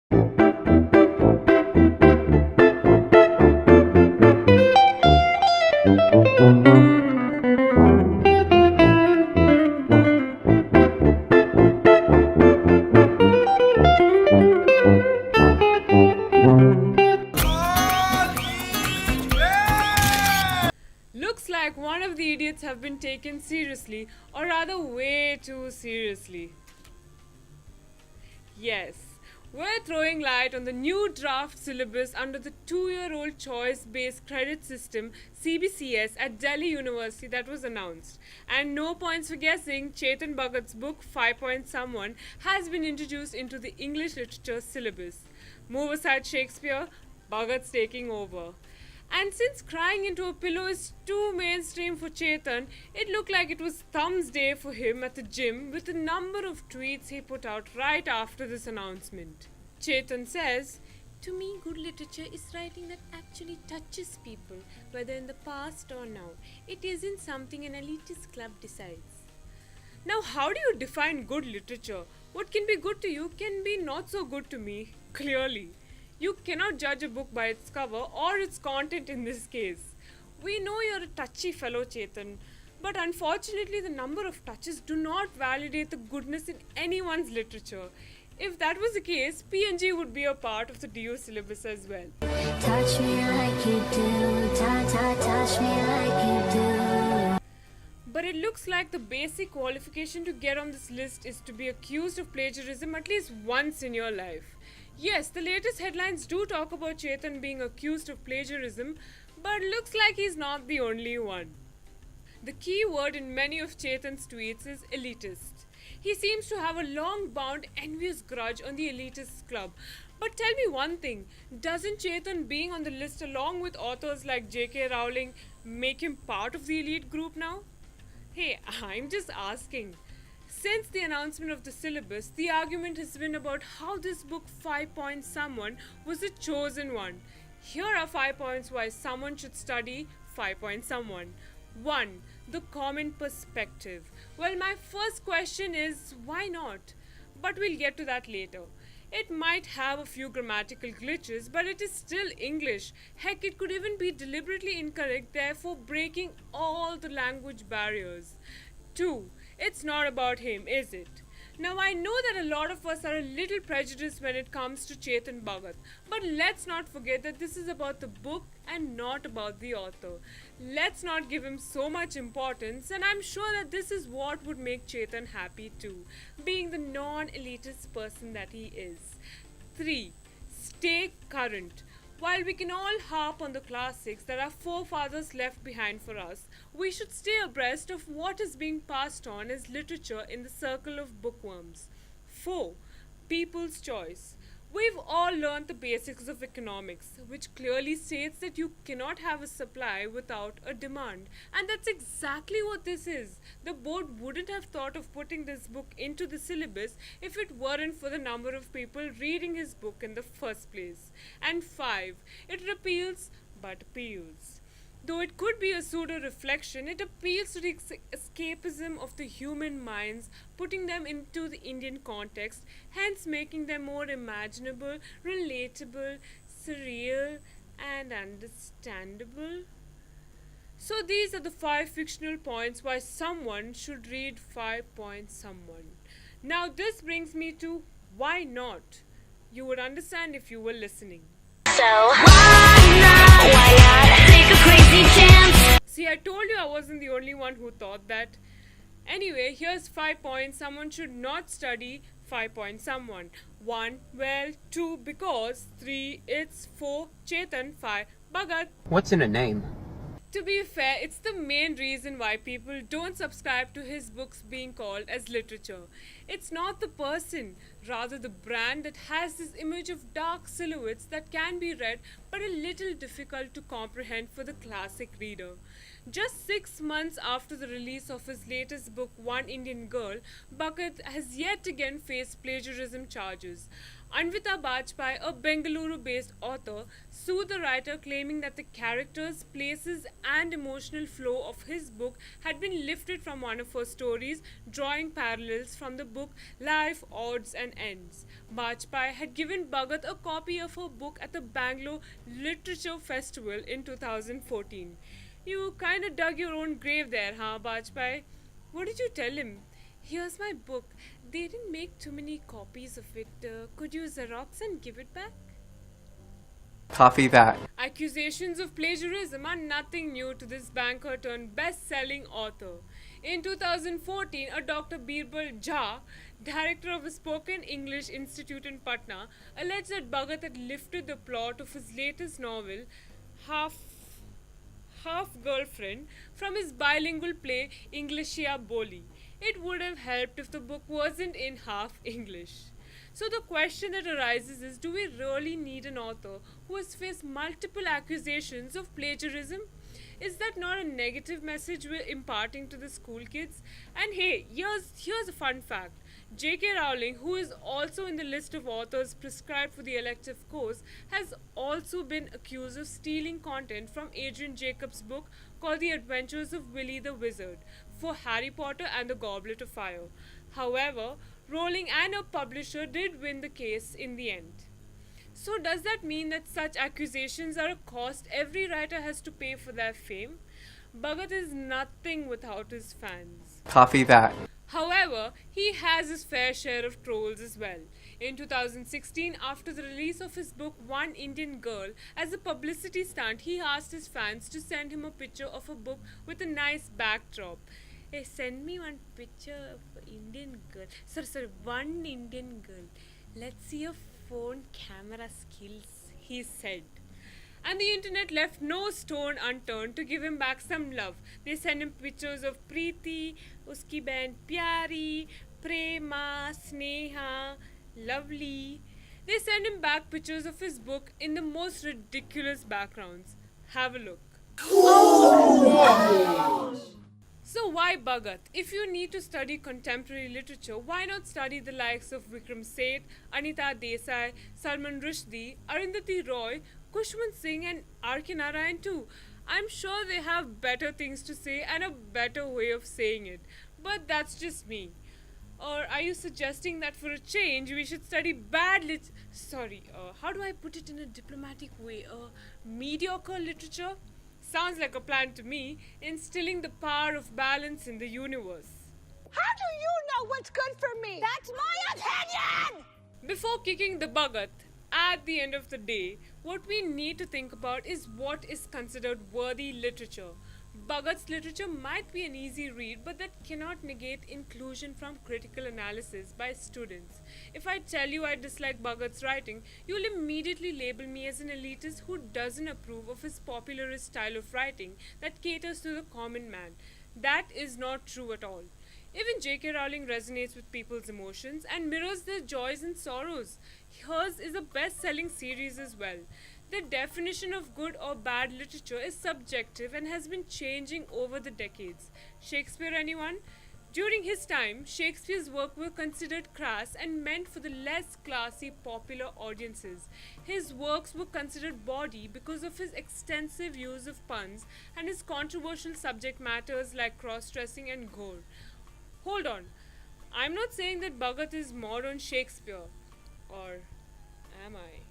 Looks like one of the idiots have been taken seriously, or rather way too seriously. Yes, we're throwing light on the new draft syllabus under the 2-year-old choice-based credit system CBCS at Delhi University that was announced. And no points for guessing, Chetan Bhagat's book 5 Point Someone has been introduced into the English literature syllabus. Move aside Shakespeare, Bhagat's taking over. And since crying into a pillow is too mainstream for Chetan, it looked like it was thumbs day for him at the gym with the number of tweets he put out right after this announcement. Chetan says, "To me, good literature is writing that actually touches people, whether in the past or now. It isn't something an elitist club decides." Now, how do you define good literature? What can be good to you can be not so good to me, clearly. You cannot judge a book by its cover or its content in this case. We know you're a touchy fellow, Chetan, but unfortunately the number of touches do not validate the goodness in anyone's literature. If that was the case, PNG would be a part of the DO syllabus as well. Touch me like you do, touch me like you do. But it looks like the basic qualification to get on this list is to be accused of plagiarism at least once in your life. Yes, the latest headlines do talk about Chetan being accused of plagiarism, but looks like he's not the only one. The key word in many of Chetan's tweets is elitist. He seems to have a long-bound envious grudge on the elitist club. But tell me one thing, doesn't Chetan being on the list along with authors like J.K. Rowling make him part of the elite group now? Hey, I'm just asking. Since the announcement of the syllabus, the argument has been about how this book 5 Point Someone was the chosen one. Here are 5 points why someone should study 5 Point Someone. 1. The common perspective. Well, my first question is, why not? But we'll get to that later. It might have a few grammatical glitches, but it is still English. Heck, it could even be deliberately incorrect, therefore breaking all the language barriers. 2. It's not about him, is it? Now, I know that a lot of us are a little prejudiced when it comes to Chetan Bhagat, but let's not forget that this is about the book and not about the author. Let's not give him so much importance, and I'm sure that this is what would make Chetan happy too, being the non-elitist person that he is. 3. Stay current. While we can all harp on the classics that our forefathers left behind for us, we should stay abreast of what is being passed on as literature in the circle of bookworms. 4. People's choice. We've all learned the basics of economics, which clearly states that you cannot have a supply without a demand. And that's exactly what this is. The board wouldn't have thought of putting this book into the syllabus if it weren't for the number of people reading his book in the first place. And 5. It repeals but appeals. Though it could be a pseudo-reflection, it appeals to the escapism of the human minds, putting them into the Indian context, hence making them more imaginable, relatable, surreal, and understandable. So these are the 5 fictional points why someone should read 5 Point Someone. Now this brings me to why not? You would understand if you were listening. So why not take a crazy chance? See, I told you I wasn't the only one who thought that. Anyway, here's 5 points someone should not study 5 Point Someone. 1. Well, 2. Because. 3. It's. 4. Chetan. 5. Bhagat. What's in a name? To be fair, it's the main reason why people don't subscribe to his books being called as literature. It's not the person, rather the brand that has this image of dark silhouettes that can be read but a little difficult to comprehend for the classic reader. Just 6 months after the release of his latest book, One Indian Girl, Bhagat has yet again faced plagiarism charges. Anvita Bajpai, a Bengaluru-based author, sued the writer claiming that the characters, places and emotional flow of his book had been lifted from one of her stories, drawing parallels from the book Life, Odds and Ends. Bajpai had given Bhagat a copy of her book at the Bangalore Literature Festival in 2014. You kinda dug your own grave there, huh, Bajpai? What did you tell him? Here's my book. They didn't make too many copies of it. Could you Xerox and give it back? Copy that. Accusations of plagiarism are nothing new to this banker turned best-selling author. In 2014, a Dr. Birbal Jha, director of a spoken English institute in Patna, alleged that Bhagat had lifted the plot of his latest novel, Half Girlfriend, from his bilingual play Englishia Boli. It would have helped if the book wasn't in half English. So the question that arises is, do we really need an author who has faced multiple accusations of plagiarism? Is that not a negative message we're imparting to the school kids? And hey, here's a fun fact. J.K. Rowling, who is also in the list of authors prescribed for the elective course, has also been accused of stealing content from Adrian Jacobs' book called The Adventures of Willy the Wizard for Harry Potter and the Goblet of Fire. However, Rowling and her publisher did win the case in the end. So does that mean that such accusations are a cost every writer has to pay for their fame? Bhagat is nothing without his fans. Copy that. However, he has his fair share of trolls as well. In 2016, after the release of his book One Indian Girl, as a publicity stunt, he asked his fans to send him a picture of a book with a nice backdrop. Hey, send me one picture of an Indian girl. Sorry, one Indian girl. Let's see your phone camera skills, he said. And the internet left no stone unturned to give him back some love. They sent him pictures of Preeti, uski band Pyari, Prema, Sneha, Lovely. They sent him back pictures of his book in the most ridiculous backgrounds. Have a look. So why Bhagat? If you need to study contemporary literature, why not study the likes of Vikram Seth, Anita Desai, Salman Rushdie, Arundhati Roy, Kushwant Singh and R.K. Narayan too? I'm sure they have better things to say and a better way of saying it. But that's just me. Or are you suggesting that for a change we should study how do I put it in a diplomatic way? Mediocre literature? Sounds like a plan to me, instilling the power of balance in the universe. How do you know what's good for me? That's my opinion! Before kicking the Bhagat, at the end of the day, what we need to think about is what is considered worthy literature. Bhagat's literature might be an easy read, but that cannot negate inclusion from critical analysis by students. If I tell you I dislike Bhagat's writing, you'll immediately label me as an elitist who doesn't approve of his popularist style of writing that caters to the common man. That is not true at all. Even J.K. Rowling resonates with people's emotions and mirrors their joys and sorrows. Hers is a best-selling series as well. The definition of good or bad literature is subjective and has been changing over the decades. Shakespeare, anyone? During his time, Shakespeare's work were considered crass and meant for the less classy popular audiences. His works were considered bawdy because of his extensive use of puns and his controversial subject matters like cross-dressing and gore. Hold on. I'm not saying that Bhagat is modern Shakespeare. Or am I?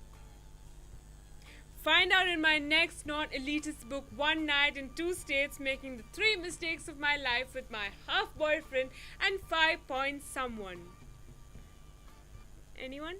Find out in my next non-elitist book, One Night in Two States, Making the 3 Mistakes of My Life with My Half-Boyfriend and 5 Point Someone. Anyone?